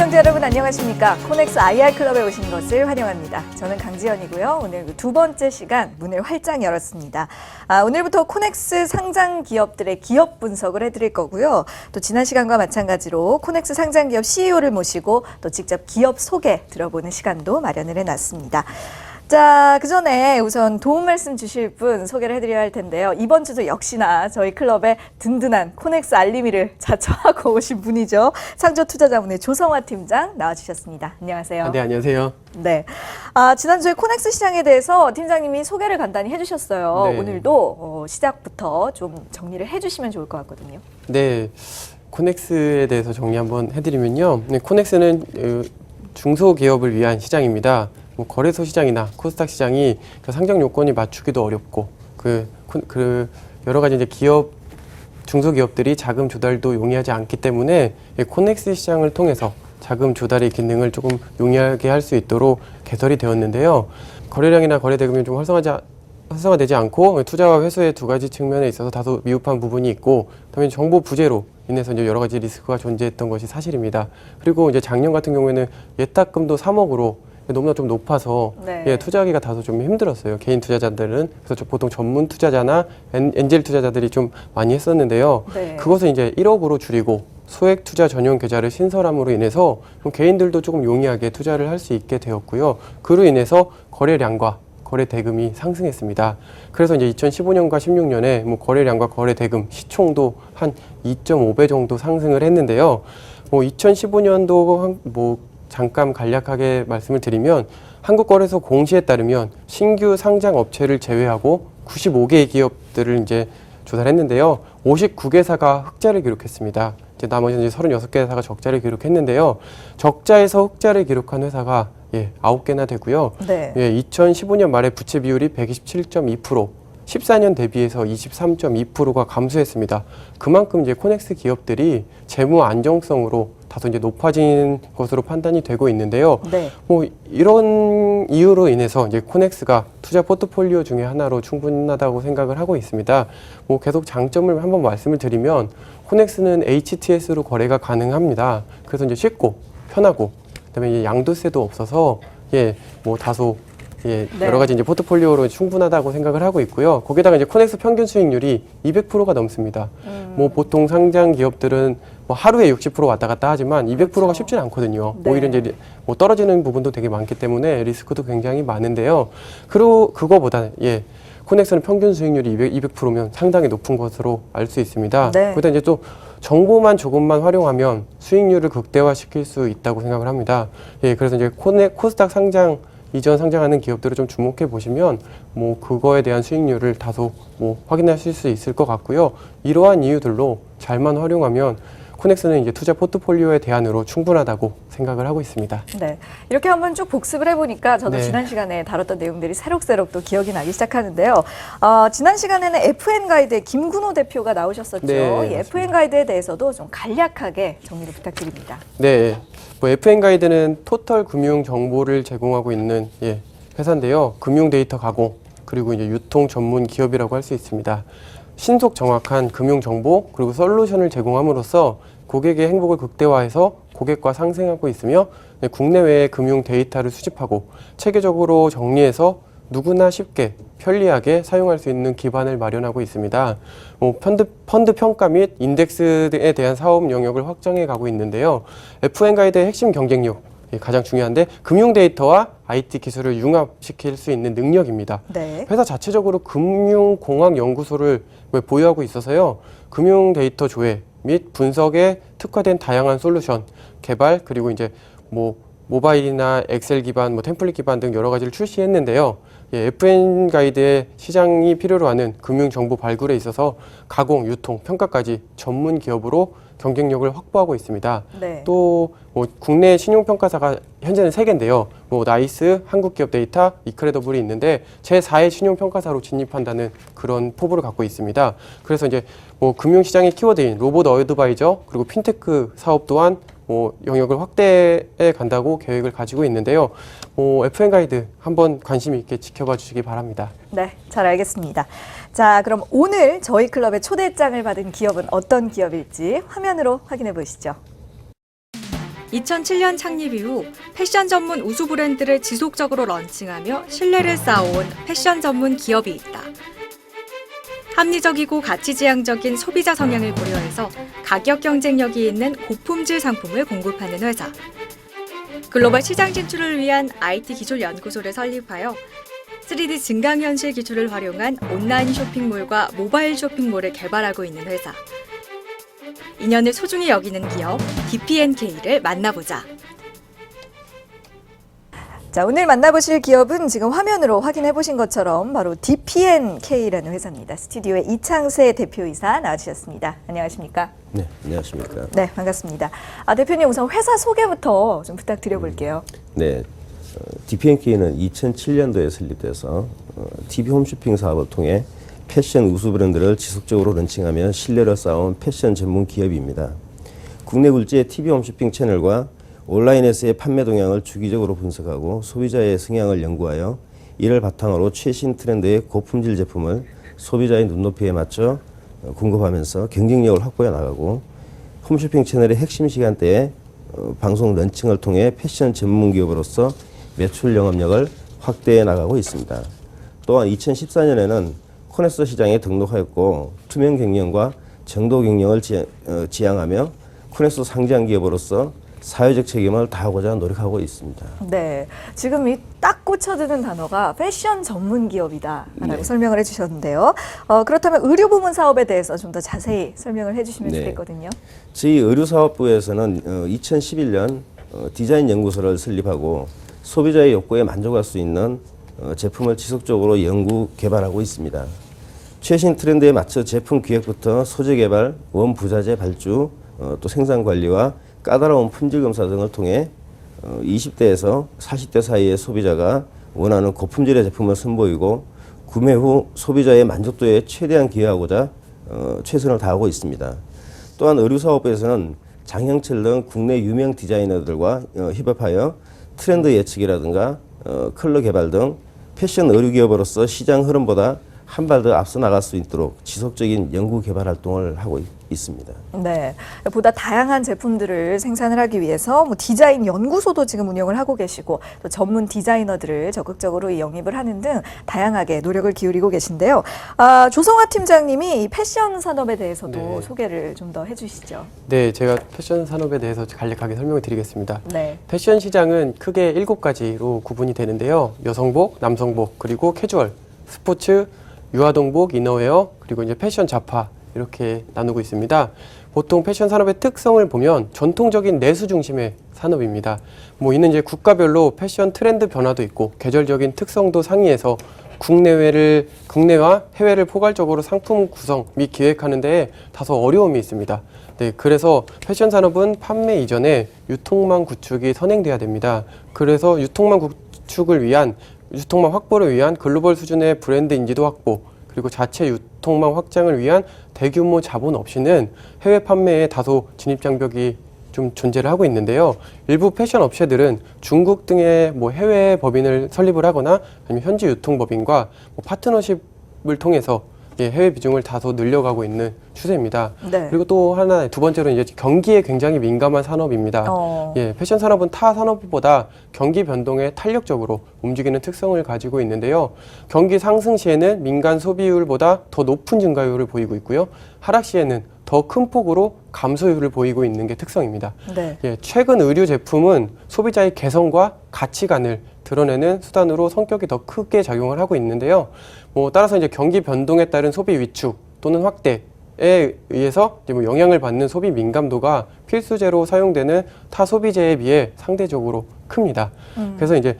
시청자 여러분 안녕하십니까? 코넥스 IR 클럽에 오신 것을 환영합니다. 저는 강지연이고요. 오늘 두 번째 시간 문을 활짝 열었습니다. 오늘부터 코넥스 상장 기업들의 기업 분석을 해드릴 거고요. 또 지난 시간과 마찬가지로 코넥스 상장 기업 CEO를 모시고 또 직접 기업 소개 들어보는 시간도 마련을 해놨습니다. 자, 그 전에 우선 도움 말씀 주실 분 소개를 해드려야 할 텐데요. 이번 주도 역시나 저희 클럽의 든든한 코넥스 알림이를 자처하고 오신 분이죠. 상조투자자문의 조성화 팀장 나와주셨습니다. 안녕하세요. 네, 안녕하세요. 네. 지난주에 코넥스 시장에 대해서 팀장님이 소개를 간단히 해주셨어요. 네. 오늘도 시작부터 좀 정리를 해주시면 좋을 것 같거든요. 네, 코넥스에 대해서 정리 한번 해드리면요. 네, 코넥스는 중소기업을 위한 시장입니다. 거래소 시장이나 코스닥 시장이 상장 요건이 맞추기도 어렵고 여러 가지 이제 중소기업들이 자금 조달도 용이하지 않기 때문에 코넥스 시장을 통해서 자금 조달의 기능을 조금 용이하게 할 수 있도록 개설이 되었는데요. 거래량이나 거래 대금이 좀 활성화되지 않고 투자와 회수의 두 가지 측면에 있어서 다소 미흡한 부분이 있고, 그다음에 정보 부재로 인해서 이제 여러 가지 리스크가 존재했던 것이 사실입니다. 그리고 이제 작년 같은 경우에는 예탁금도 3억으로 너무나 좀 높아서 네. 투자하기가 다소 좀 힘들었어요. 개인 투자자들은. 그래서 보통 전문 투자자나 엔젤 투자자들이 좀 많이 했었는데요. 네. 그것을 이제 1억으로 줄이고 소액 투자 전용 계좌를 신설함으로 인해서 개인들도 조금 용이하게 투자를 할 수 있게 되었고요. 그로 인해서 거래량과 거래 대금이 상승했습니다. 그래서 이제 2015년과 16년에 거래량과 거래 대금 시총도 한 2.5배 정도 상승을 했는데요. 2015년도 잠깐 간략하게 말씀을 드리면 한국거래소 공시에 따르면 신규 상장 업체를 제외하고 95개의 기업들을 이제 조사를 했는데요. 59개사가 흑자를 기록했습니다. 이제 나머지 이제 36개사가 적자를 기록했는데요. 적자에서 흑자를 기록한 회사가 9개나 되고요. 네. 2015년 말에 부채 비율이 127.2%, 14년 대비해서 23.2%가 감소했습니다. 그만큼 이제 코넥스 기업들이 재무 안정성으로 다소 이제 높아진 것으로 판단이 되고 있는데요. 네. 이런 이유로 인해서 이제 코넥스가 투자 포트폴리오 중에 하나로 충분하다고 생각을 하고 있습니다. 계속 장점을 한번 말씀을 드리면 코넥스는 HTS로 거래가 가능합니다. 그래서 이제 쉽고 편하고, 그다음에 이제 양도세도 없어서 다소 네. 여러 가지 이제 포트폴리오로 충분하다고 생각을 하고 있고요. 거기다가 이제 코넥스 평균 수익률이 200%가 넘습니다. 보통 상장 기업들은 하루에 60% 왔다 갔다 하지만 200%가 그렇죠. 쉽지는 않거든요. 네. 오히려 이제 떨어지는 부분도 되게 많기 때문에 리스크도 굉장히 많은데요. 그리고 그거보다 코넥스는 평균 수익률이 200%면 상당히 높은 것으로 알 수 있습니다. 네. 그다음 이제 또 정보만 조금만 활용하면 수익률을 극대화시킬 수 있다고 생각을 합니다. 그래서 이제 코스닥 상장 이전 상장하는 기업들을 좀 주목해 보시면 그거에 대한 수익률을 다소 확인하실 수 있을 것 같고요. 이러한 이유들로 잘만 활용하면 코넥스는 이제 투자 포트폴리오의 대안으로 충분하다고 생각을 하고 있습니다. 네, 이렇게 한번 쭉 복습을 해보니까 저도 네. 지난 시간에 다뤘던 내용들이 새록새록 또 기억이 나기 시작하는데요. 지난 시간에는 FN 가이드의 김근호 대표가 나오셨었죠. 네, 이 FN 가이드에 대해서도 좀 간략하게 정리를 부탁드립니다. 네, FN 가이드는 토털 금융 정보를 제공하고 있는 회사인데요. 금융 데이터 가공 그리고 이제 유통 전문 기업이라고 할 수 있습니다. 신속 정확한 금융 정보 그리고 솔루션을 제공함으로써 고객의 행복을 극대화해서 고객과 상생하고 있으며 국내외의 금융 데이터를 수집하고 체계적으로 정리해서 누구나 쉽게 편리하게 사용할 수 있는 기반을 마련하고 있습니다. 펀드 평가 및 인덱스에 대한 사업 영역을 확장해 가고 있는데요. FN 가이드의 핵심 경쟁력 가장 중요한데 금융 데이터와 IT 기술을 융합시킬 수 있는 능력입니다. 네. 회사 자체적으로 금융공학연구소를 보유하고 있어서요. 금융 데이터 조회 및 분석에 특화된 다양한 솔루션 개발 그리고 이제 모바일이나 엑셀 기반, 템플릿 기반 등 여러 가지를 출시했는데요. FN 가이드의 시장이 필요로 하는 금융 정보 발굴에 있어서 가공, 유통, 평가까지 전문 기업으로 경쟁력을 확보하고 있습니다. 네. 또 국내 신용평가사가 현재는 3개인데요. 나이스, 한국기업데이터, 이크레더블이 있는데 제4의 신용평가사로 진입한다는 그런 포부를 갖고 있습니다. 그래서 이제 금융시장의 키워드인 로봇 어드바이저 그리고 핀테크 사업 또한 영역을 확대해 간다고 계획을 가지고 있는데요. FN 가이드 한번 관심 있게 지켜봐 주시기 바랍니다. 네, 잘 알겠습니다. 자, 그럼 오늘 저희 클럽의 초대장을 받은 기업은 어떤 기업일지 화면으로 확인해 보시죠. 2007년 창립 이후 패션 전문 우수 브랜드를 지속적으로 런칭하며 신뢰를 쌓아온 패션 전문 기업이 있다. 합리적이고 가치지향적인 소비자 성향을 고려해서 가격 경쟁력이 있는 고품질 상품을 공급하는 회사. 글로벌 시장 진출을 위한 IT 기술 연구소를 설립하여 3D 증강현실 기술을 활용한 온라인 쇼핑몰과 모바일 쇼핑몰을 개발하고 있는 회사. 인연을 소중히 여기는 기업 DPNK를 만나보자. 자, 오늘 만나보실 기업은 지금 화면으로 확인해 보신 것처럼 바로 DPNK라는 회사입니다. 스튜디오에 이창세 대표이사 나와주셨습니다. 안녕하십니까? 네, 안녕하십니까? 네, 반갑습니다. 대표님 우선 회사 소개부터 좀 부탁드려볼게요. 네, DPNK는 2007년도에 설립돼서 TV 홈쇼핑 사업을 통해 패션 우수 브랜드를 지속적으로 런칭하며 신뢰를 쌓아온 패션 전문 기업입니다. 국내 굴지의 TV 홈쇼핑 채널과 온라인에서의 판매 동향을 주기적으로 분석하고 소비자의 성향을 연구하여 이를 바탕으로 최신 트렌드의 고품질 제품을 소비자의 눈높이에 맞춰 공급하면서 경쟁력을 확보해 나가고 홈쇼핑 채널의 핵심 시간대에 방송 런칭을 통해 패션 전문 기업으로서 매출 영업력을 확대해 나가고 있습니다. 또한 2014년에는 코넥스 시장에 등록하였고 투명 경영과 정도 경영을 지향하며 코넥스 상장 기업으로서 사회적 책임을 다하고자 노력하고 있습니다. 네, 지금 이 딱 꽂혀드는 단어가 패션 전문 기업이다라고 네. 설명을 해주셨는데요. 그렇다면 의류 부문 사업에 대해서 좀 더 자세히 설명을 해주시면 네. 좋겠거든요. 저희 의류사업부에서는 2011년 디자인 연구소를 설립하고 소비자의 욕구에 만족할 수 있는 제품을 지속적으로 연구 개발하고 있습니다. 최신 트렌드에 맞춰 제품 기획부터 소재 개발, 원부자재 발주, 또 생산 관리와 까다로운 품질 검사 등을 통해 20대에서 40대 사이의 소비자가 원하는 고품질의 제품을 선보이고 구매 후 소비자의 만족도에 최대한 기여하고자 최선을 다하고 있습니다. 또한 의류사업부에서는 장형철 등 국내 유명 디자이너들과 협업하여 트렌드 예측이라든가 컬러 개발 등 패션 의류 기업으로서 시장 흐름보다 한 발 더 앞서 나갈 수 있도록 지속적인 연구 개발 활동을 하고 있습니다. 네, 보다 다양한 제품들을 생산을 하기 위해서 디자인 연구소도 지금 운영을 하고 계시고 또 전문 디자이너들을 적극적으로 영입을 하는 등 다양하게 노력을 기울이고 계신데요. 조성화 팀장님이 이 패션 산업에 대해서도 네. 소개를 좀 더 해주시죠. 네, 제가 패션 산업에 대해서 간략하게 설명을 드리겠습니다. 네. 패션 시장은 크게 7가지로 구분이 되는데요. 여성복, 남성복, 그리고 캐주얼, 스포츠, 유아동복, 이너웨어, 그리고 이제 패션 잡화 이렇게 나누고 있습니다. 보통 패션 산업의 특성을 보면 전통적인 내수 중심의 산업입니다. 이는 이제 국가별로 패션 트렌드 변화도 있고 계절적인 특성도 상이해서 국내와 해외를 포괄적으로 상품 구성 및 기획하는 데에 다소 어려움이 있습니다. 네, 그래서 패션 산업은 판매 이전에 유통망 구축이 선행돼야 됩니다. 그래서 유통망 확보를 위한 글로벌 수준의 브랜드 인지도 확보, 그리고 자체 유통망 확장을 위한 대규모 자본 없이는 해외 판매에 다소 진입 장벽이 좀 존재를 하고 있는데요. 일부 패션 업체들은 중국 등의 해외 법인을 설립을 하거나 아니면 현지 유통법인과 파트너십을 통해서 해외 비중을 다소 늘려가고 있는 추세입니다. 네. 그리고 또 하나, 두 번째로 이제 경기에 굉장히 민감한 산업입니다. 패션 산업은 타 산업보다 경기 변동에 탄력적으로 움직이는 특성을 가지고 있는데요. 경기 상승 시에는 민간 소비율보다 더 높은 증가율을 보이고 있고요. 하락 시에는 더 큰 폭으로 감소율을 보이고 있는 게 특성입니다. 네. 최근 의류 제품은 소비자의 개성과 가치관을 드러내는 수단으로 성격이 더 크게 작용을 하고 있는데요. 따라서 이제 경기 변동에 따른 소비 위축 또는 확대에 의해서 이제 영향을 받는 소비 민감도가 필수제로 사용되는 타 소비재에 비해 상대적으로 큽니다. 그래서 이제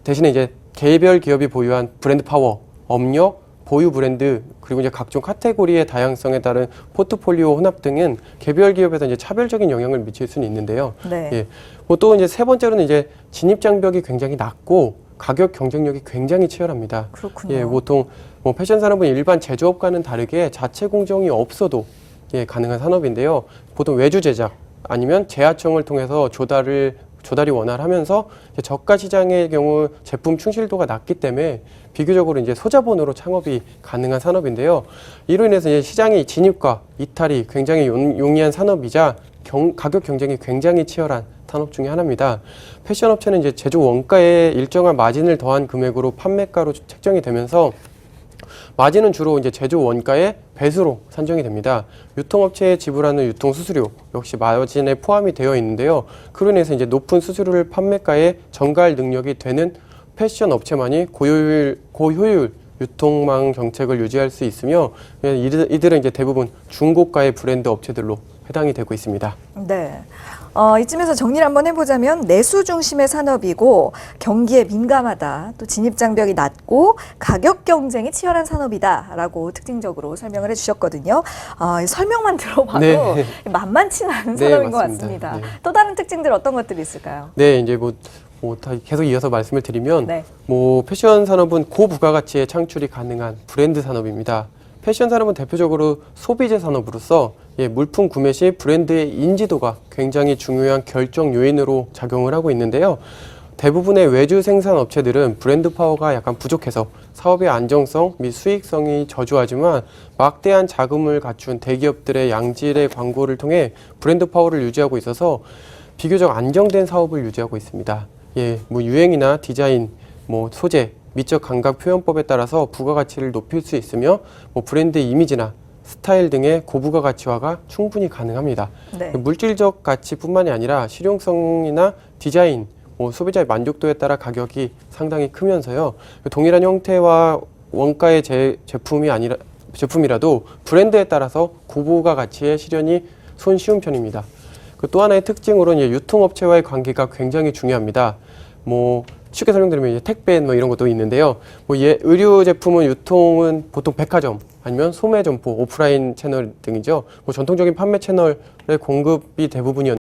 대신에 이제 개별 기업이 보유한 브랜드 파워, 업력, 보유 브랜드, 그리고 이제 각종 카테고리의 다양성에 따른 포트폴리오 혼합 등은 개별 기업에서 이제 차별적인 영향을 미칠 수는 있는데요. 네. 또 이제 세 번째로는 이제 진입 장벽이 굉장히 낮고 가격 경쟁력이 굉장히 치열합니다. 그렇군요. 보통 패션 산업은 일반 제조업과는 다르게 자체 공정이 없어도 가능한 산업인데요. 보통 외주 제작 아니면 제하청을 통해서 조달이 원활하면서 저가 시장의 경우 제품 충실도가 낮기 때문에 비교적으로 이제 소자본으로 창업이 가능한 산업인데요. 이로 인해서 이제 시장의 진입과 이탈이 굉장히 용이한 산업이자 가격 경쟁이 굉장히 치열한 산업 중에 하나입니다. 패션 업체는 이제 제조 원가에 일정한 마진을 더한 금액으로 판매가로 책정이 되면서 마진은 주로 이제 제조 원가의 배수로 산정이 됩니다. 유통업체에 지불하는 유통 수수료 역시 마진에 포함이 되어 있는데요. 그로 인해서 이제 높은 수수료를 판매가에 전가할 능력이 되는 패션 업체만이 고효율 유통망 정책을 유지할 수 있으며 이들은 이제 대부분 중고가의 브랜드 업체들로 해당이 되고 있습니다. 네. 이쯤에서 정리를 한번 해보자면 내수 중심의 산업이고 경기에 민감하다. 또 진입 장벽이 낮고 가격 경쟁이 치열한 산업이다라고 특징적으로 설명을 해주셨거든요. 이 설명만 들어봐도 네. 만만치 않은 네, 산업인 것 맞습니다. 같습니다. 네. 또 다른 특징들 어떤 것들이 있을까요? 네, 이제 다 계속 이어서 말씀을 드리면 네. 패션 산업은 고부가가치의 창출이 가능한 브랜드 산업입니다. 패션 산업은 대표적으로 소비재 산업으로서 물품 구매 시 브랜드의 인지도가 굉장히 중요한 결정 요인으로 작용을 하고 있는데요. 대부분의 외주 생산 업체들은 브랜드 파워가 약간 부족해서 사업의 안정성 및 수익성이 저조하지만 막대한 자금을 갖춘 대기업들의 양질의 광고를 통해 브랜드 파워를 유지하고 있어서 비교적 안정된 사업을 유지하고 있습니다. 유행이나 디자인, 소재, 미적 감각 표현법에 따라서 부가가치를 높일 수 있으며 브랜드 이미지나 스타일 등의 고부가 가치화가 충분히 가능합니다. 네. 물질적 가치뿐만이 아니라 실용성이나 디자인, 소비자의 만족도에 따라 가격이 상당히 크면서요. 동일한 형태와 원가의 제품이라도 브랜드에 따라서 고부가 가치의 실현이 손쉬운 편입니다. 또 하나의 특징으로는 유통업체와의 관계가 굉장히 중요합니다. 쉽게 설명드리면 택배 이런 것도 있는데요. 의류 제품은 유통은 보통 백화점 아니면 소매 점포, 오프라인 채널 등이죠. 전통적인 판매 채널의 공급이 대부분이었는데